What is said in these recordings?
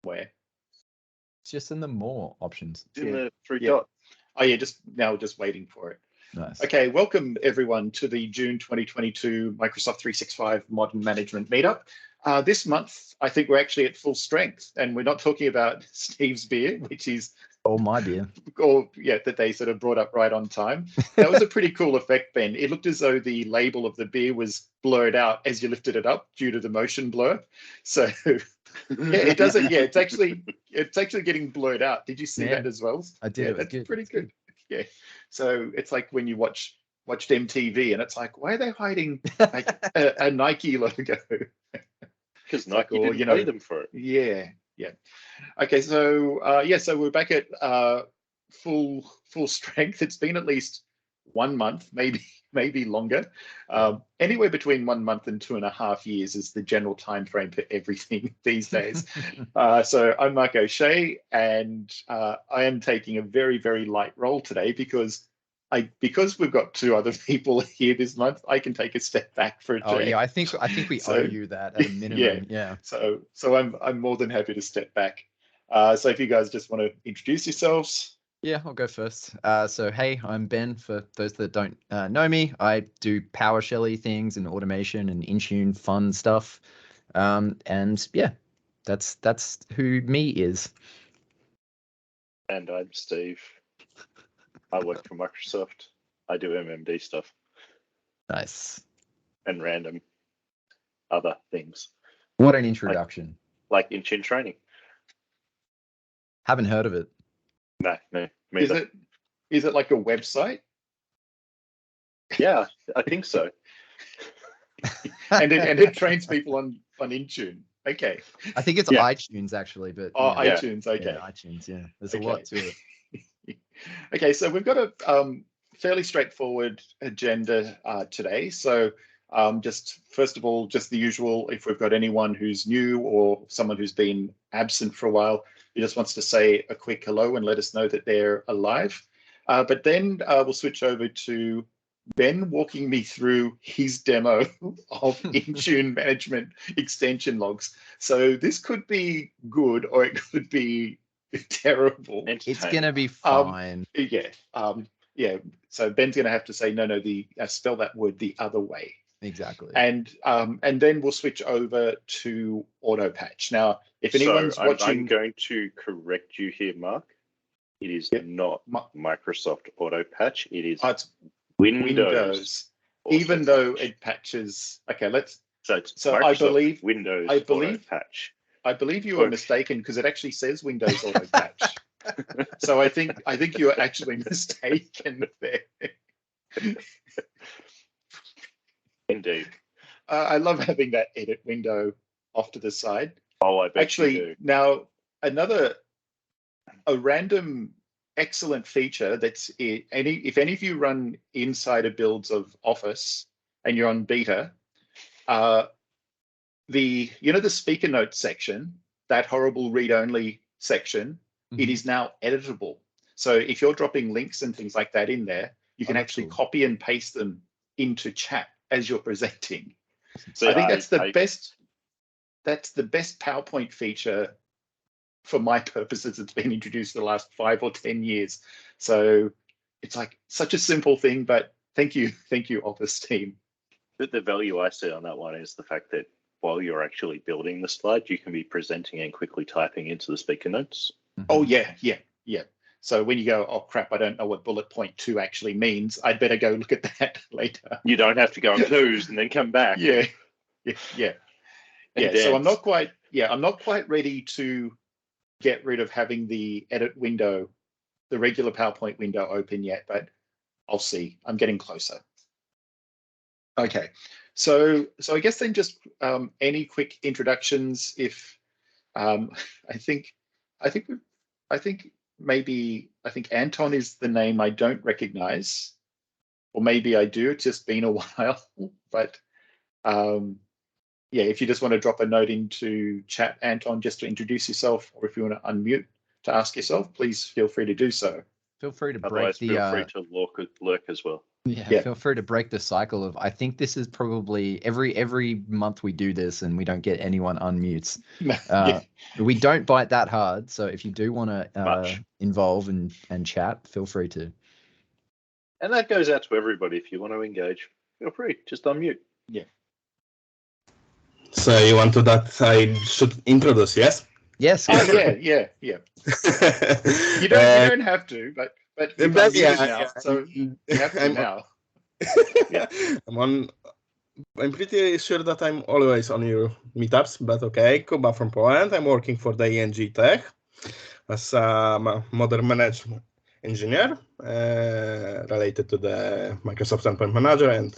Where? It's just in the more options. It's in the three Yeah. dots. Oh yeah, just waiting for it. Nice. Okay, welcome everyone to the June 2022 Microsoft 365 Modern Management Meetup. This month, I think we're actually at full strength, and we're not talking about Steve's beer, which is my beer. That they sort of brought up right on time. That was a pretty cool effect, Ben. It looked as though the label of the beer was blurred out as you lifted it up due to the motion blur. So it doesn't. Yeah, it's actually getting blurred out. Did you see that as well? I did. Yeah, that's pretty good. Yeah. So it's like when you watched MTV, and it's like, why are they hiding like a Nike logo? Because Nike didn't pay them for it. Yeah. Okay, so so we're back at full strength. It's been at least 1 month, maybe longer. Anywhere between 1 month and 2.5 years is the general time frame for everything these days. So I'm Mark O'Shea, and I am taking a very, very light role today because we've got 2 other people here this month. I can take a step back for a day. Oh yeah, I think we owe you that at a minimum. Yeah. So I'm more than happy to step back. So if you guys just want to introduce yourselves. Yeah, I'll go first. So hey, I'm Ben. For those that don't know me, I do PowerShell-y things and automation and Intune fun stuff. And yeah, that's who me is. And I'm Steve. I work for Microsoft. I do MMD stuff. Nice. And random other things. What an introduction. Like Intune training. Haven't heard of it. No, me either. Is it like a website? Yeah, I think so. and it trains people on Intune. Okay. I think it's iTunes actually, but iTunes. Okay. Yeah, iTunes. Yeah, there's a lot to it. Okay, so we've got a fairly straightforward agenda today. So just first of all, just the usual, if we've got anyone who's new or someone who's been absent for a while, who just wants to say a quick hello and let us know that they're alive. But then we'll switch over to Ben walking me through his demo of Intune Management Extension Logs. So this could be good or it could be terrible. It's gonna be fine. Yeah. So Ben's gonna have to say no. Spell that word the other way. Exactly. And then we'll switch over to auto patch. Now, if anyone's watching, I'm going to correct you here, Mark. It is not Microsoft auto patch. It is Windows. Even though it patches. Okay, So Microsoft I believe Windows auto patch. I believe you were mistaken because it actually says Windows auto patch. So I think you are actually mistaken there. Indeed. I love having that edit window off to the side. Oh, I bet actually, you do. Now a random excellent feature that's if any of you run insider builds of Office and you're on beta, the speaker notes section, that horrible read-only section, it is now editable. So if you're dropping links and things like that in there, you can actually copy and paste them into chat as you're presenting. So I think that's the best PowerPoint feature for my purposes. It's been introduced in the last 5 or 10 years. So it's like such a simple thing, but thank you, Office team. The value I see on that one is the fact that while you're actually building the slide, you can be presenting and quickly typing into the speaker notes. Oh, yeah. So when you go, oh, crap, I don't know what bullet point 2 actually means, I'd better go look at that later. You don't have to go and snooze and then come back. Yeah. So I'm not quite ready to get rid of having the edit window, the regular PowerPoint window open yet, but I'll see. I'm getting closer. Okay. So I guess then just any quick introductions. If I think Anton is the name I don't recognize, or maybe I do. It's just been a while. But if you just want to drop a note into chat, Anton, just to introduce yourself, or if you want to unmute to ask yourself, please feel free to do so. Feel free to Otherwise, break the. Feel free to lurk as well. Yeah, feel free to break the cycle of, I think this is probably every month we do this and we don't get anyone unmutes. We don't bite that hard, so if you do want to involve and chat, feel free to. And that goes out to everybody. If you want to engage, feel free. Just unmute. Yeah. So you want to that I should introduce, yes? Yes. Yeah. You don't have to, but you've unmuted now, so you have to now. Yeah. I'm pretty sure that I'm always on your meetups, but okay. Kuba from Poland. I'm working for the ING Tech as a modern management engineer related to the Microsoft Endpoint Manager and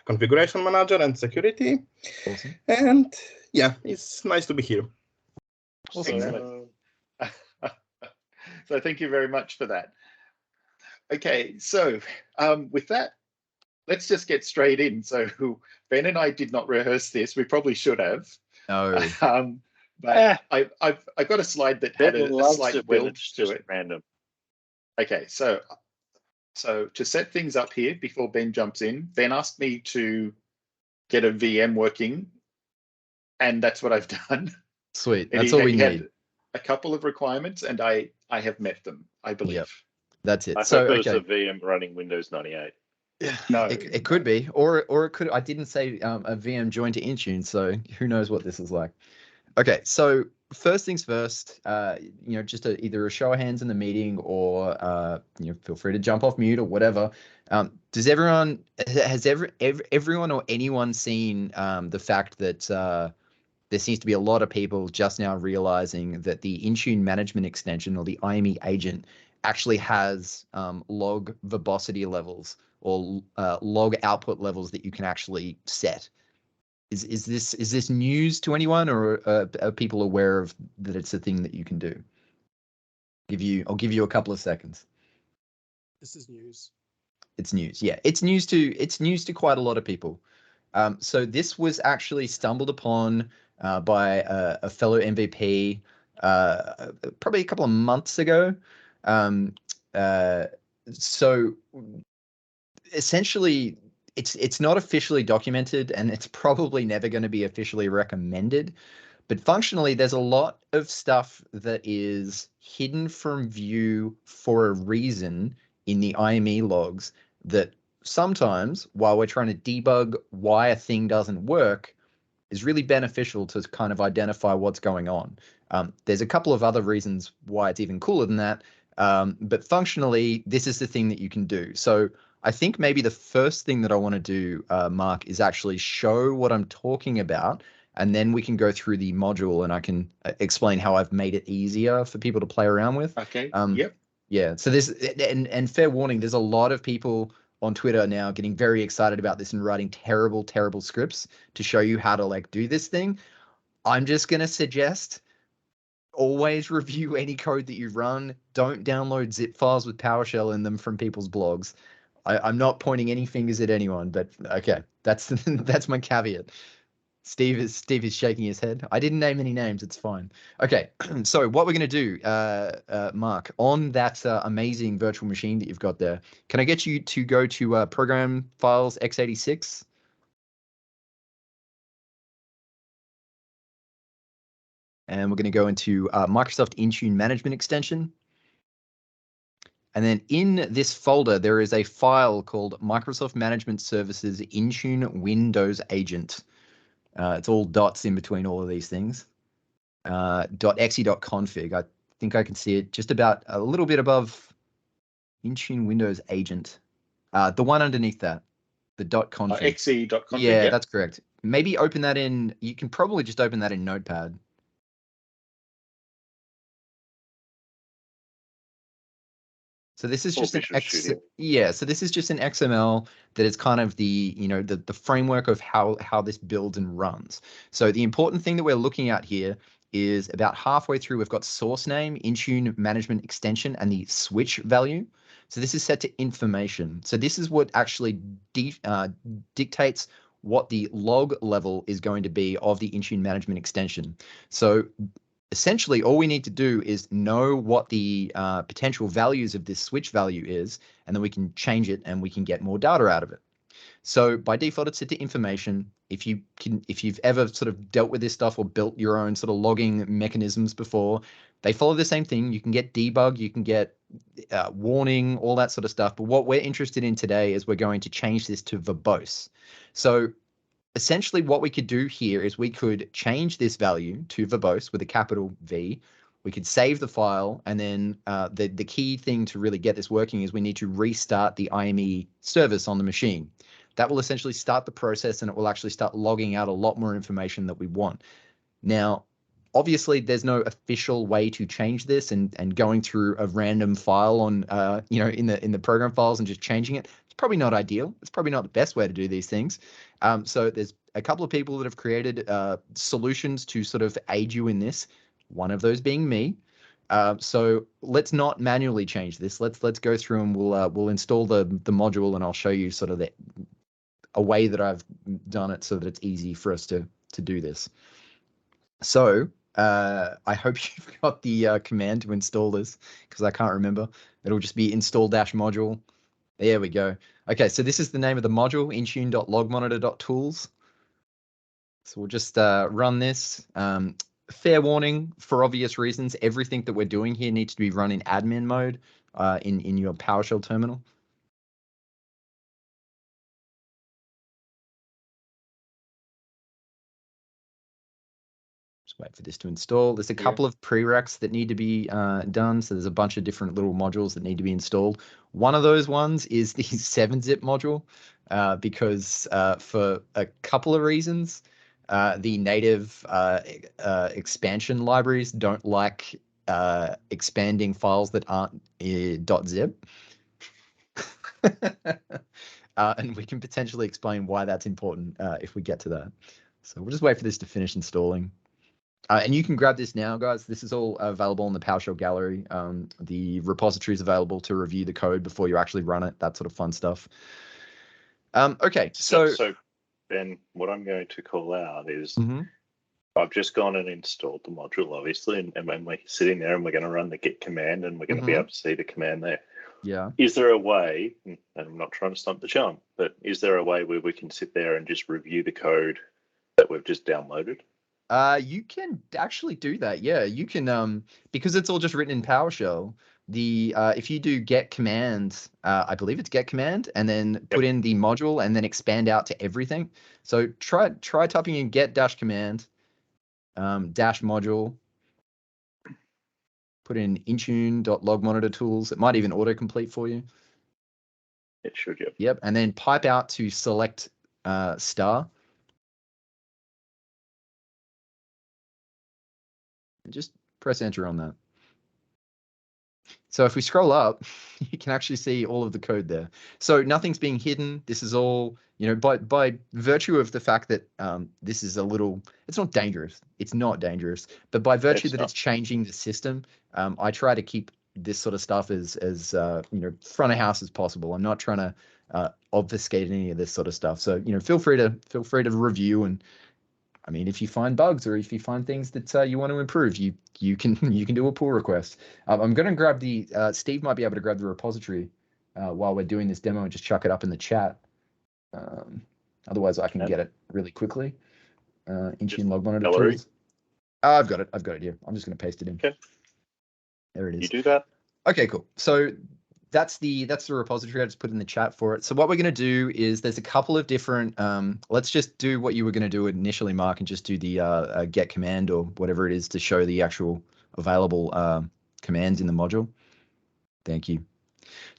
Configuration Manager and security. Awesome. And yeah, it's nice to be here. Excellent. So thank you very much for that. Okay, so with that, let's just get straight in. So Ben and I did not rehearse this. We probably should have. No. But I've got a slide that had a slight build to it. Random. Okay, so to set things up here before Ben jumps in, Ben asked me to get a VM working, and that's what I've done. Sweet. That's all we need. Had a couple of requirements, and I have met them, I believe. Yep. That's it. I so hope it was a VM running Windows 98. Yeah, no, it could be, or it could. I didn't say a VM joined to Intune, so who knows what this is like. Okay, so first things first, just either a show of hands in the meeting, or feel free to jump off mute or whatever. Has everyone or anyone seen the fact that there seems to be a lot of people just now realizing that the Intune management extension, or the IME agent, actually has log verbosity levels, or log output levels that you can actually set? Is this news to anyone, or are people aware of that it's a thing that you can do? I'll give you a couple of seconds. This is news. It's news. Yeah, it's news to quite a lot of people. So this was actually stumbled upon by a fellow MVP probably a couple of months ago. So essentially, it's not officially documented, and it's probably never going to be officially recommended. But functionally, there's a lot of stuff that is hidden from view for a reason in the IME logs that sometimes, while we're trying to debug why a thing doesn't work, is really beneficial to kind of identify what's going on. There's a couple of other reasons why it's even cooler than that, but functionally, this is the thing that you can do. So I think maybe the first thing that I want to do, Mark, is actually show what I'm talking about, and then we can go through the module and I can explain how I've made it easier for people to play around with. Okay. Yep. Yeah. So this, and fair warning, there's a lot of people on Twitter now getting very excited about this and writing terrible, terrible scripts to show you how to do this thing. I'm just going to suggest always review any code that you run. Don't download zip files with PowerShell in them from people's blogs. I'm not pointing any fingers at anyone, but okay, that's my caveat. Steve is shaking his head. I didn't name any names. It's fine. Okay, so what we're going to do, Mark, on that amazing virtual machine that you've got there, can I get you to go to program files x86? And we're going to go into Microsoft Intune Management Extension. And then in this folder, there is a file called Microsoft Management Services Intune Windows Agent. It's all dots in between all of these things. .exe.config. I think I can see it just about a little bit above Intune Windows Agent. The one underneath that, the .config. .exe.config. Yeah, that's correct. Maybe open that in. You can probably just open that in Notepad. So this is just so this is just an XML that is kind of the the framework of how this builds and runs. So the important thing that we're looking at here is about halfway through, we've got source name, Intune Management Extension, and the switch value. So this is set to information. So this is what actually dictates what the log level is going to be of the Intune Management Extension. So essentially all we need to do is know what the potential values of this switch value is, and then we can change it and we can get more data out of it. So by default, it's set to information. If you've ever sort of dealt with this stuff or built your own sort of logging mechanisms before, they follow the same thing. You can get debug, you can get warning, all that sort of stuff. But what we're interested in today is we're going to change this to verbose. So essentially what we could do here is we could change this value to verbose with a capital V. We could save the file, and then the key thing to really get this working is we need to restart the IME service on the machine. That will essentially start the process, and it will actually start logging out a lot more information that we want. Now, obviously, there's no official way to change this, and going through a random file on in the program files and just changing it, it's probably not ideal. It's probably not the best way to do these things. So there's a couple of people that have created solutions to sort of aid you in this. One of those being me. So let's not manually change this. Let's go through and we'll install the module, and I'll show you sort of a way that I've done it so that it's easy for us to do this. So I hope you've got the command to install this, because I can't remember. It'll just be install-module. There we go. Okay, so this is the name of the module, intune.logmonitor.tools. So we'll just run this. Fair warning, for obvious reasons, everything that we're doing here needs to be run in admin mode in your PowerShell terminal. Just wait for this to install. There's a couple of prereqs that need to be done. So there's a bunch of different little modules that need to be installed. One of those ones is the 7-zip module, because for a couple of reasons, the native expansion libraries don't like expanding files that aren't .zip. And we can potentially explain why that's important if we get to that. So we'll just wait for this to finish installing. And you can grab this now, guys. This is all available in the PowerShell gallery. The repository is available to review the code before you actually run it, that sort of fun stuff. Okay, so Ben, what I'm going to call out is I've just gone and installed the module, obviously, and when we're sitting there and we're going to run the git command, and we're going to be able to see the command there. Yeah. Is there a way, and I'm not trying to stump the charm, but is there a way where we can sit there and just review the code that we've just downloaded? You can actually do that. Yeah, you can, because it's all just written in PowerShell. If you do get command, I believe it's get command, and then put in the module and then expand out to everything. So try typing in get dash command dash module. Put in intune.logmonitor.tools. It might even autocomplete for you. It should, yep. Yep, and then pipe out to select star. And just press enter on that. So if we scroll up, you can actually see all of the code there. So nothing's being hidden. This is all, by virtue of the fact that this is it's not dangerous. It's not dangerous. But by virtue that it's changing the system, I try to keep this sort of stuff as front of house as possible. I'm not trying to obfuscate any of this sort of stuff. So, feel free to review, and I mean, if you find bugs or if you find things that you want to improve, you can do a pull request. I'm going to grab Steve might be able to grab the repository while we're doing this demo and just chuck it up in the chat. Otherwise, I can get it really quickly. Intune log monitor tools. I've got it here. I'm just going to paste it in. Okay. There it is. You do that. Okay, cool. So that's the repository. I just put in the chat for it. So what we're going to do is there's a couple of different, let's just do what you were going to do initially, Mark, and just do the get command or whatever it is to show the actual available commands in the module. Thank you.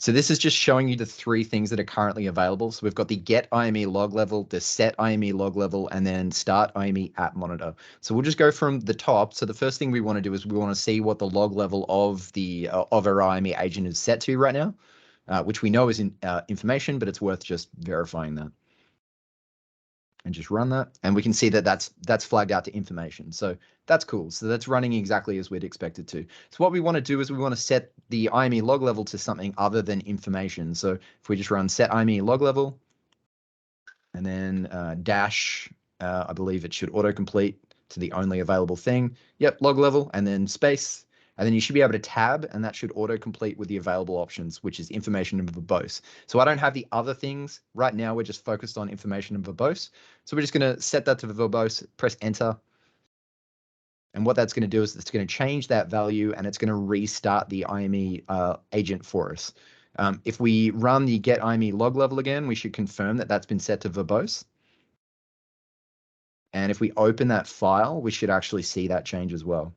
So this is just showing you the 3 things that are currently available. So we've got the get IME log level, the set IME log level, and then start IME app monitor. So we'll just go from the top. So the first thing we want to do is we want to see what the log level of our IME agent is set to right now, which we know is information, but it's worth just verifying that. And just run that, and we can see that that's flagged out to information. So that's cool. So that's running exactly as we'd expect it to. So what we want to do is we want to set the IME log level to something other than information. So if we just run set IME log level, and then dash, I believe it should autocomplete to the only available thing. Yep, log level, and then space. And then you should be able to tab, and that should auto-complete with the available options, which is information and verbose. So I don't have the other things. Right now, we're just focused on information and verbose. So we're just going to set that to verbose, press enter. And what that's going to do is it's going to change that value, and it's going to restart the IME agent for us. If we run the get IME log level again, we should confirm that that's been set to verbose. And if we open that file, we should actually see that change as well.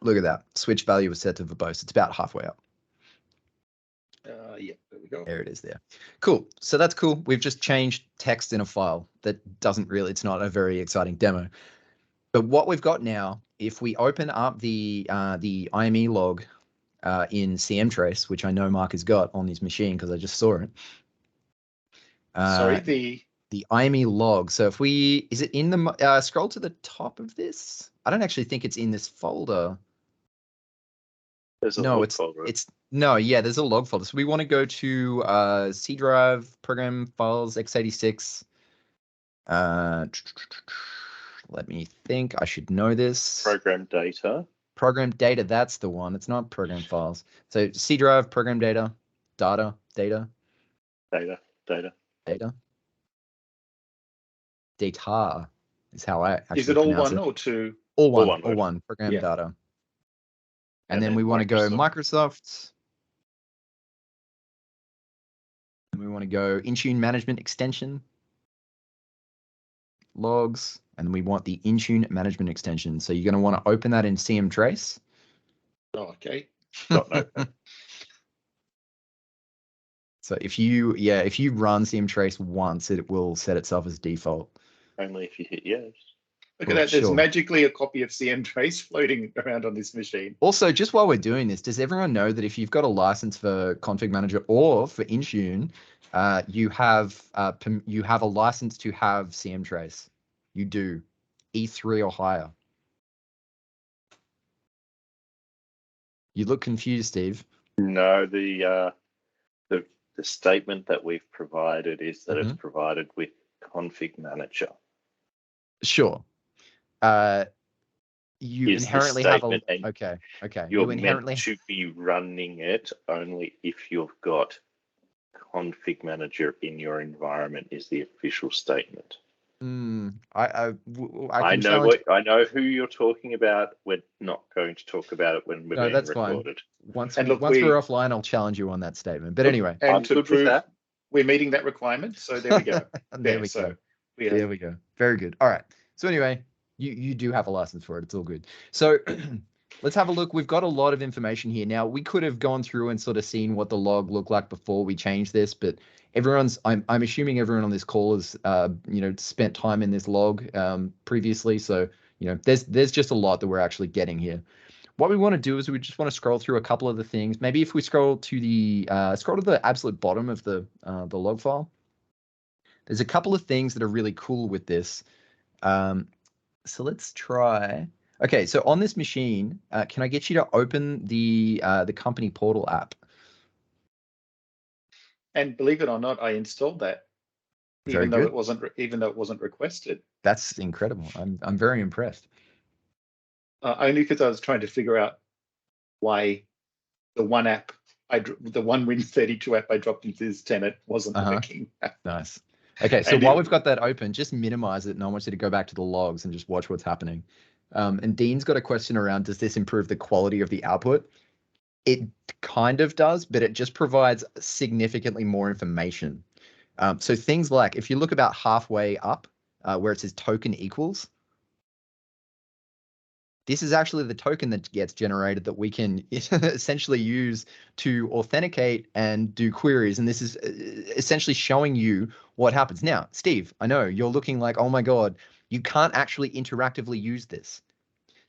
Look at that. Switch value was set to verbose. It's about halfway up. Yeah, there we go. There it is there. Cool. So that's cool. We've just changed text in a file that doesn't really, it's not a very exciting demo. But what we've got now, if we open up the IME log in CMTrace, which I know Mark has got on his machine because I just saw it. Sorry, the IME log. So if we, is it in the, scroll to the top of this? I don't actually think it's in this folder. There's a No, log it's folder. no, yeah, there's a log folder. So we want to go to C drive, program files, x86. Let me think. I should know this. Program data. Program data, that's the one. It's not program files. So C drive, program data, data. Data is how I actually is it all pronounce one it. or two? All All one, one word. program Yeah. data. And And then then we want to go Microsoft. Microsoft. And we want to go Intune Management Extension. Logs. And then we want the Intune Management Extension. So you're going to want to open that in CMTrace. Oh, okay. So if you run CMTrace once, it will set itself as default. Only if you hit yes. Look Well, at that. There's sure. magically a copy of CMTrace floating around on this machine. Also, just while we're doing this, does everyone know that if you've got a license for Config Manager or for Intune, you have a license to have CMTrace? You do, E3 or higher. You look confused, Steve. No, the statement that we've provided is that it's provided with Config Manager. Sure. You Is the inherently have a statement, and okay. You're You inherently meant to be running it only if you've got Config Manager in your environment is the official statement. I can know challenge. I know who you're talking about. We're not going to talk about it when we're No, being that's recorded. Fine. Once And look, we're offline, I'll challenge you on that statement. But anyway, and I'm to good with prove that. We're meeting that requirement. So there we go. There we go. There we go. Very good. All right. So anyway, you do have a license for it. It's all good. So let's have a look. We've got a lot of information here. Now, we could have gone through and sort of seen what the log looked like before we changed this, but I'm assuming everyone on this call has spent time in this log previously. So there's just a lot that we're actually getting here. What we want to do is we just want to scroll through a couple of the things. Maybe if we scroll to the absolute bottom of the log file, there's a couple of things that are really cool with this. So let's try. Okay, so on this machine, can I get you to open the company portal app? And believe it or not, I installed that, even though it wasn't requested. That's incredible. I'm very impressed. Only because I was trying to figure out why the one app, the one Win32 app I dropped into this tenant wasn't working. Nice. Okay, so while we've got that open, just minimize it, and I want you to go back to the logs and just watch what's happening. And Dean's got a question around, does this improve the quality of the output? It kind of does, but it just provides significantly more information. So things like, if you look about halfway up where it says token equals, this is actually the token that gets generated that we can essentially use to authenticate and do queries. And this is essentially showing you what happens. Now, Steve, I know you're looking like, oh my God, you can't actually interactively use this.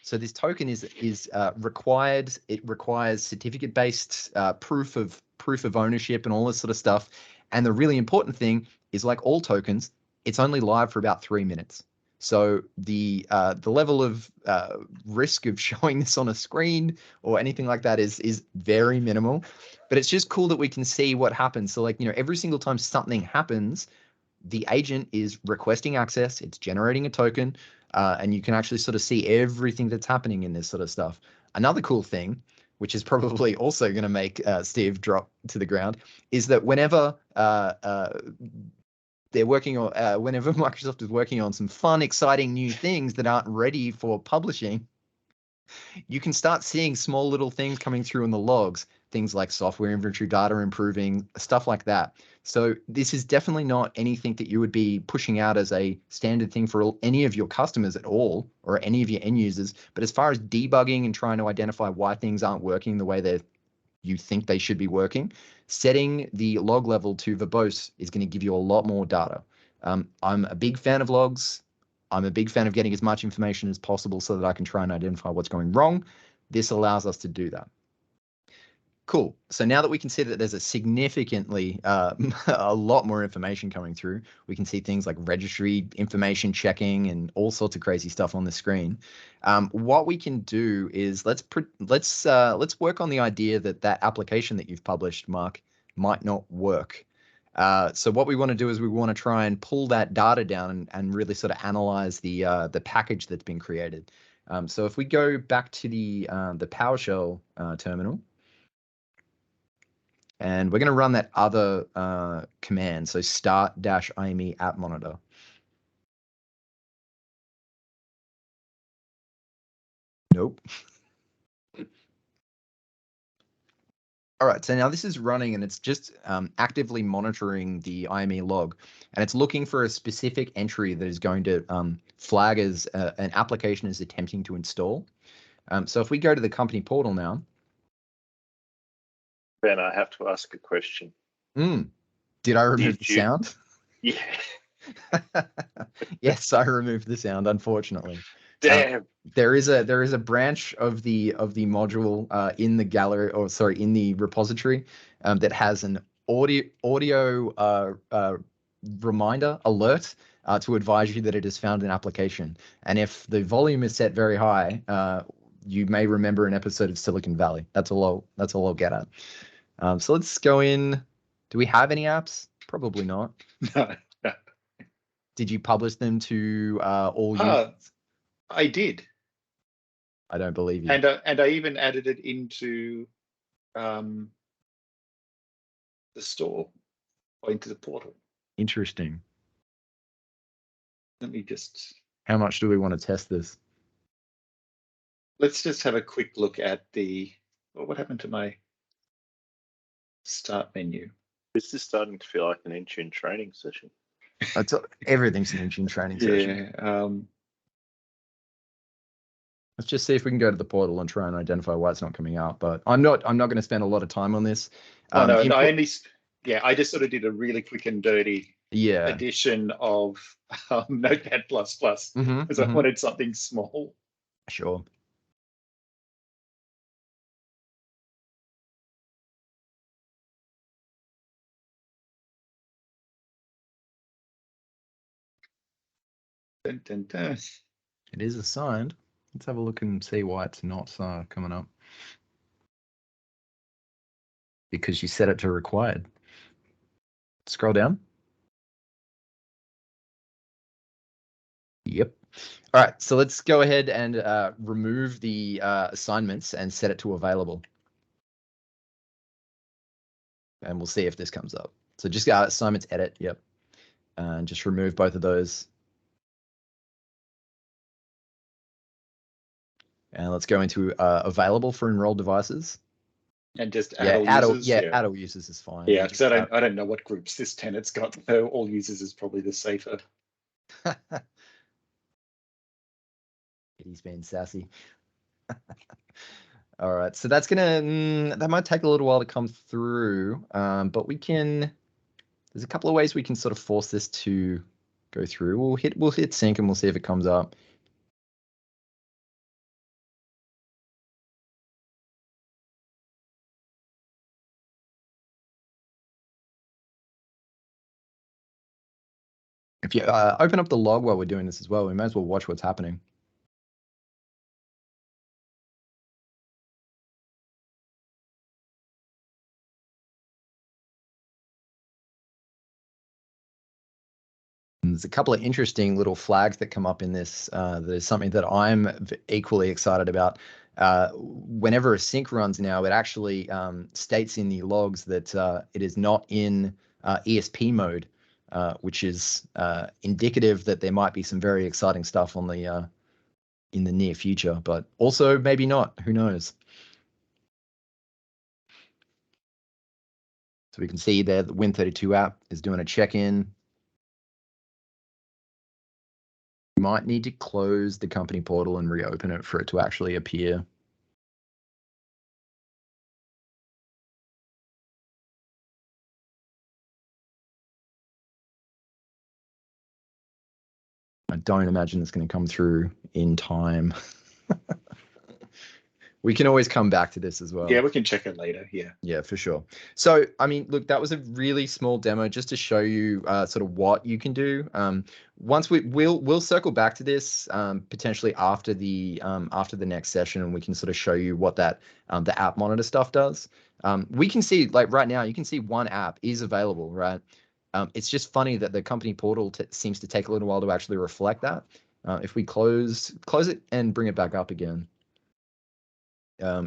So this token is required. It requires certificate-based proof of ownership and all this sort of stuff. And the really important thing is, like all tokens, it's only live for about 3 minutes. So the level of risk of showing this on a screen or anything like that is very minimal, but it's just cool that we can see what happens. So like, every single time something happens, the agent is requesting access, it's generating a token, and you can actually sort of see everything that's happening in this sort of stuff. Another cool thing, which is probably also going to make Steve drop to the ground, is that whenever they're working on, whenever Microsoft is working on some fun, exciting new things that aren't ready for publishing, you can start seeing small little things coming through in the logs, things like software inventory data improving, stuff like that. So this is definitely not anything that you would be pushing out as a standard thing for any of your customers at all, or any of your end users. But as far as debugging and trying to identify why things aren't working the way that you think they should be working, setting the log level to verbose is going to give you a lot more data. I'm a big fan of logs. I'm a big fan of getting as much information as possible so that I can try and identify what's going wrong. This allows us to do that. Cool. So now that we can see that there's a significantly, a lot more information coming through, we can see things like registry information checking and all sorts of crazy stuff on the screen. What we can do is let's work on the idea that application that you've published, Mark, might not work. So what we want to do is we want to try and pull that data down and really sort of analyze the package that's been created. So if we go back to the PowerShell terminal, and we're going to run that other command, so start-ime app monitor. Nope. All right, so now this is running and it's just actively monitoring the IME log, and it's looking for a specific entry that is going to flag as an application is attempting to install. So if we go to the company portal now. Ben, I have to ask a question. Did I remove the sound? Yeah. Yes, I removed the sound, unfortunately. Damn. There is a branch of the module in the gallery, or sorry, in the repository that has an audio reminder alert to advise you that it has found an application. And if the volume is set very high, you may remember an episode of Silicon Valley. That's all I'll get at. So let's go in. Do we have any apps? Probably not. No. Did you publish them to all users? I did. I don't believe you. And I even added it into the store or into the portal. Interesting. Let me just. How much do we want to test this? Let's just have a quick look at what happened to my start menu. This is starting to feel like an Intune training session. Everything's an Intune training session. Yeah. Let's just see if we can go to the portal and try and identify why it's not coming out. But I'm not going to spend a lot of time on this. I just sort of did a really quick and dirty edition of Notepad++ because I wanted something small. Sure. Dun, dun, dun. It is assigned. Let's have a look and see why it's not coming up. Because you set it to required. Scroll down. Yep. All right, so let's go ahead and remove the assignments and set it to available. And we'll see if this comes up. So just assignments edit, yep. And just remove both of those. And let's go into available for enrolled devices. And just add all users. Add all users is fine. Yeah, because I don't know what groups this tenant's got. So all users is probably the safer. He's being sassy. All right, so that's that might take a little while to come through, but there's a couple of ways we can sort of force this to go through. We'll hit sync and we'll see if it comes up. If you open up the log while we're doing this as well, we may as well watch what's happening. And there's a couple of interesting little flags that come up in this. There's something that I'm equally excited about. Whenever a sync runs now, it actually states in the logs that it is not in ESP mode, which is indicative that there might be some very exciting stuff on the in the near future, but also maybe not. Who knows? So we can see there the Win32 app is doing a check-in. You might need to close the company portal and reopen it for it to actually appear. I don't imagine it's going to come through in time. We can always come back to this as well. Yeah, we can check it later. Yeah. Yeah, for sure. So, I mean, look, that was a really small demo just to show you sort of what you can do. Once we'll circle back to this potentially after the next session, and we can sort of show you what that the app monitor stuff does. We can see, like right now, you can see one app is available, right? It's just funny that the company portal seems to take a little while to actually reflect that. If we close it and bring it back up again.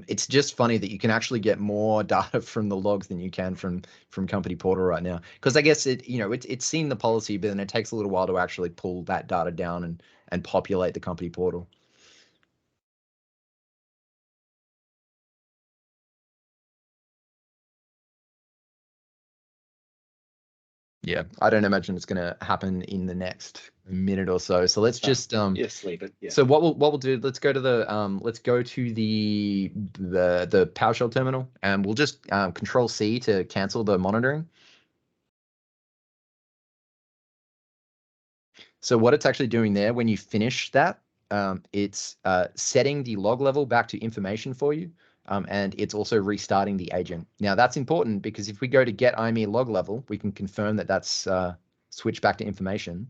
It's just funny that you can actually get more data from the logs than you can from company portal right now, because I guess it's seen the policy, but then it takes a little while to actually pull that data down and populate the company portal. Yeah, I don't imagine it's going to happen in the next minute or so. So let's just yes, leave it. Yeah. So what we'll do? Let's go to the PowerShell terminal, and we'll just Control C to cancel the monitoring. So what it's actually doing there, when you finish that, it's setting the log level back to information for you. And it's also restarting the agent. Now that's important because if we go to get IME log level, we can confirm that that's switched back to information.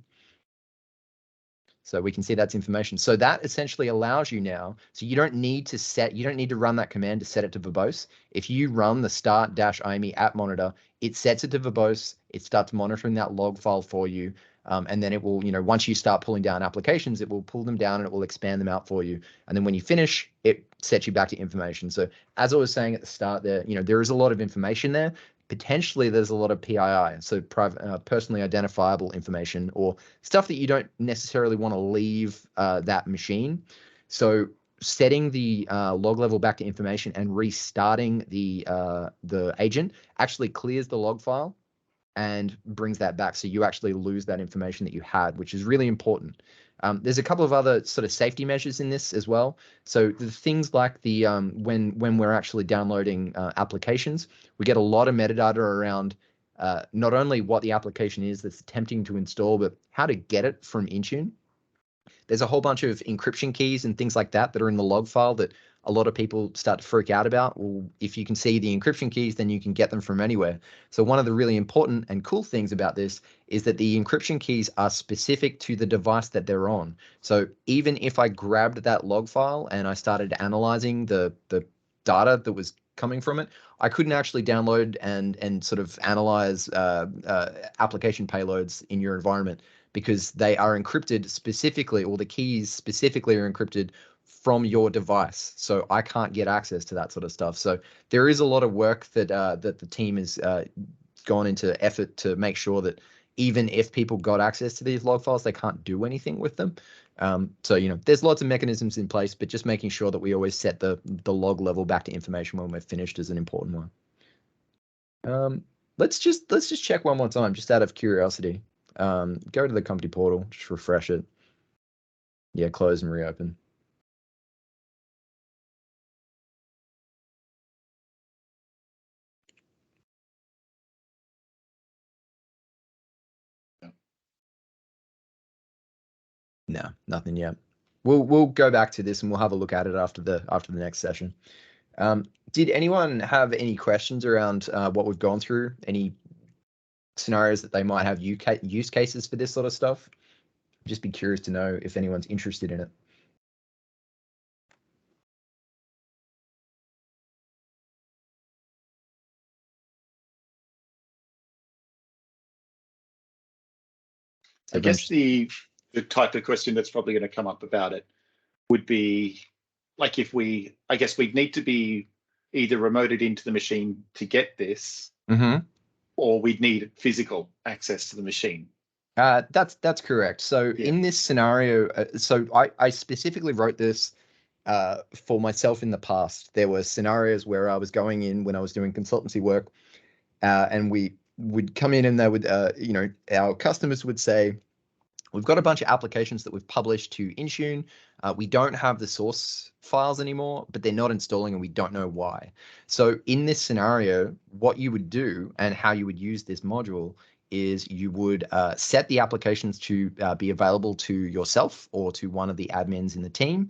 So we can see that's information. So that essentially allows you now, so you don't need to run that command to set it to verbose. If you run the start-IME app monitor, it sets it to verbose, it starts monitoring that log file for you. And then it will, once you start pulling down applications, it will pull them down and it will expand them out for you. And then when you finish, it sets you back to information. So as I was saying at the start there, there is a lot of information there. Potentially there's a lot of PII, so personally identifiable information, or stuff that you don't necessarily want to leave that machine. So setting the log level back to information and restarting the agent actually clears the log file and brings that back, so you actually lose that information that you had, which is really important. There's a couple of other sort of safety measures in this as well. So the things like the when we're actually downloading applications, we get a lot of metadata around not only what the application is that's attempting to install, but how to get it from Intune. There's a whole bunch of encryption keys and things like that are in the log file that a lot of people start to freak out about. Well, if you can see the encryption keys, then you can get them from anywhere. So one of the really important and cool things about this is that the encryption keys are specific to the device that they're on. So even if I grabbed that log file and I started analyzing the data that was coming from it, I couldn't actually download and sort of analyze application payloads in your environment, because they are encrypted specifically, or the keys specifically are encrypted from your device. So I can't get access to that sort of stuff. So there is a lot of work that that the team has gone into effort to make sure that even if people got access to these log files, they can't do anything with them. So there's lots of mechanisms in place, but just making sure that we always set the log level back to information when we're finished is an important one. Let's just check one more time, just out of curiosity. Go to the company portal, just refresh it. Yeah, close and reopen. No, nothing yet. We'll go back to this and we'll have a look at it after the next session. Did anyone have any questions around what we've gone through? Any scenarios that they might have use cases for this sort of stuff. Just be curious to know if anyone's interested in it. I guess the type of question that's probably going to come up about it would be like if I guess we'd need to be either remoted into the machine to get this, or we'd need physical access to the machine. That's correct. So in this scenario, so I specifically wrote this for myself in the past. There were scenarios where I was going in when I was doing consultancy work, and we would come in and they would, our customers would say, we've got a bunch of applications that we've published to Intune. We don't have the source files anymore, but they're not installing and we don't know why. So in this scenario, what you would do and how you would use this module is you would set the applications to be available to yourself or to one of the admins in the team.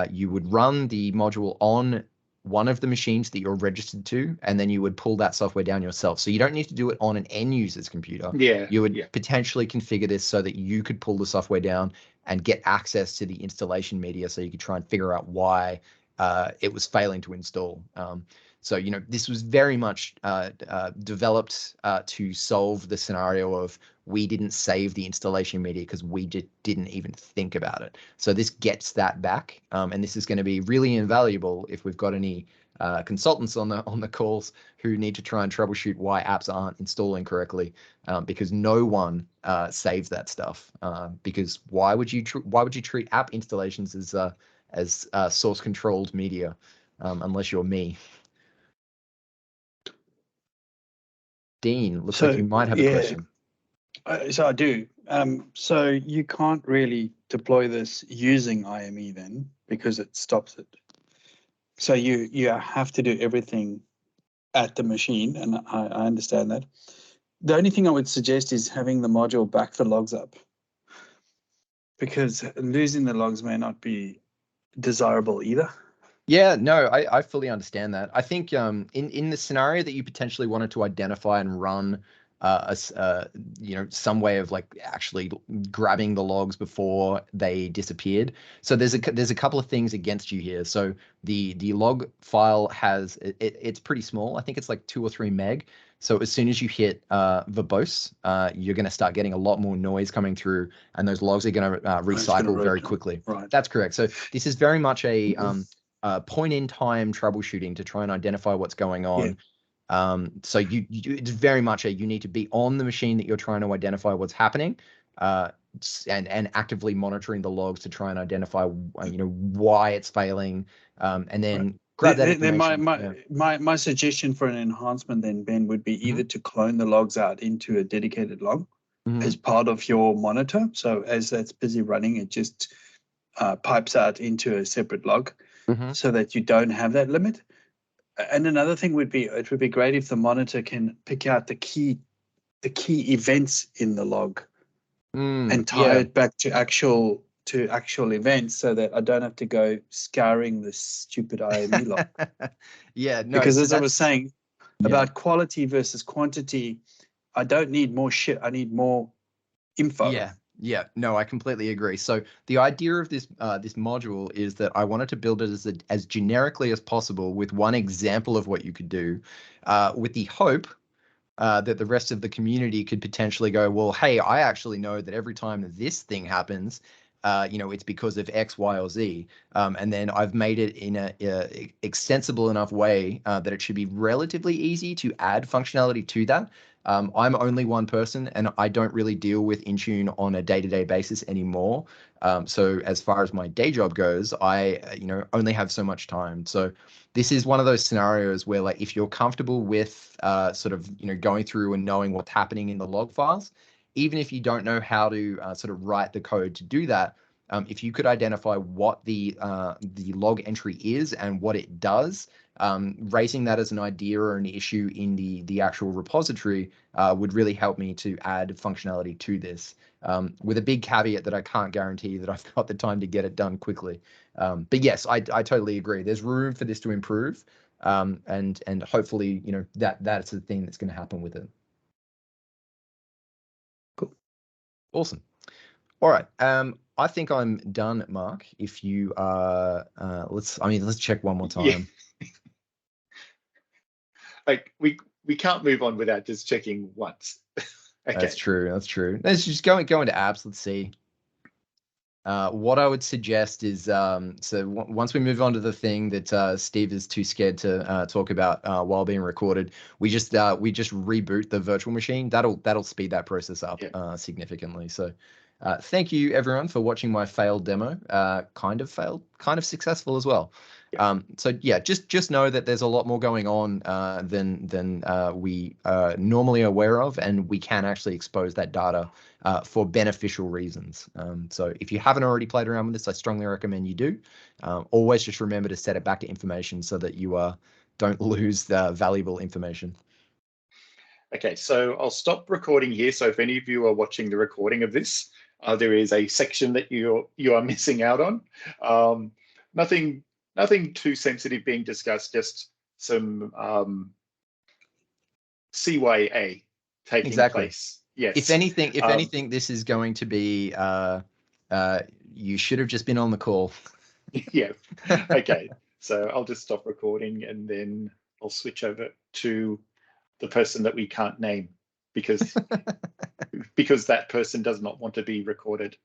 You would run the module on one of the machines that you're registered to, and then you would pull that software down yourself. So you don't need to do it on an end user's computer. You would potentially configure this so that you could pull the software down and get access to the installation media so you could try and figure out why it was failing to install. So, this was very much developed to solve the scenario of we didn't save the installation media because we didn't even think about it. So this gets that back, and this is going to be really invaluable if we've got any consultants on the calls who need to try and troubleshoot why apps aren't installing correctly, because no one saves that stuff. Because why would you treat app installations as source controlled media, unless you're me? Dean, looks like you might have a question. So I do. So you can't really deploy this using IME then, because it stops it. So you have to do everything at the machine, and I understand that. The only thing I would suggest is having the module back the logs up, because losing the logs may not be desirable either. Yeah, no, I fully understand that. I think in the scenario that you potentially wanted to identify and run some way of like actually grabbing the logs before they disappeared. So there's a couple of things against you here. So the log file has it's pretty small. I think it's like 2 or 3 meg. So as soon as you hit verbose, you're going to start getting a lot more noise coming through, and those logs are going to recycle very quickly. Right. That's correct. So this is very much a point in time troubleshooting to try and identify what's going on. So it's very much you need to be on the machine that you're trying to identify what's happening, and actively monitoring the logs to try and identify why it's failing, and then grab that information. My suggestion for an enhancement then, Ben, would be either to clone the logs out into a dedicated log as part of your monitor. So as that's busy running, it just pipes out into a separate log, so that you don't have that limit. And another thing would be, it would be great if the monitor can pick out the key events in the log and tie it back to actual events, so that I don't have to go scouring the stupid IME log. No, because as I was saying about quality versus quantity, I don't need more shit. I need more info. Yeah, no, I completely agree. So the idea of this module is that I wanted to build it as generically as possible with one example of what you could do, with the hope that the rest of the community could potentially go, well, hey, I actually know that every time this thing happens, it's because of X, Y, or Z. And then I've made it in a extensible enough way that it should be relatively easy to add functionality to that. I'm only one person, and I don't really deal with Intune on a day-to-day basis anymore. So as far as my day job goes, I only have so much time. So this is one of those scenarios where, like, if you're comfortable with sort of going through and knowing what's happening in the log files, even if you don't know how to sort of write the code to do that, if you could identify what the log entry is and what it does, raising that as an idea or an issue in the actual repository would really help me to add functionality to this, with a big caveat that I can't guarantee that I've got the time to get it done quickly. But yes, I totally agree. There's room for this to improve, and hopefully that's the thing that's going to happen with it. Awesome. All right. I think I'm done, Mark. If you are, let's check one more time. Yeah. Like we can't move on without just checking once. Okay. That's true. Let's just go into apps. Let's see. What I would suggest is, once we move on to the thing that Steve is too scared to talk about while being recorded, we just reboot the virtual machine. That'll speed that process up significantly. So, thank you everyone for watching my failed demo. Kind of failed, kind of successful as well. So yeah, just know that there's a lot more going on than we normally are aware of, and we can actually expose that data for beneficial reasons. So if you haven't already played around with this, I strongly recommend you do. Always just remember to set it back to information so that you don't lose the valuable information. Okay, so I'll stop recording here. So if any of you are watching the recording of this, there is a section that you are missing out on. Nothing too sensitive being discussed, just some CYA taking place. Yes. If anything, this is going to be you should have just been on the call. Yeah. Okay. So I'll just stop recording and then I'll switch over to the person that we can't name because that person does not want to be recorded.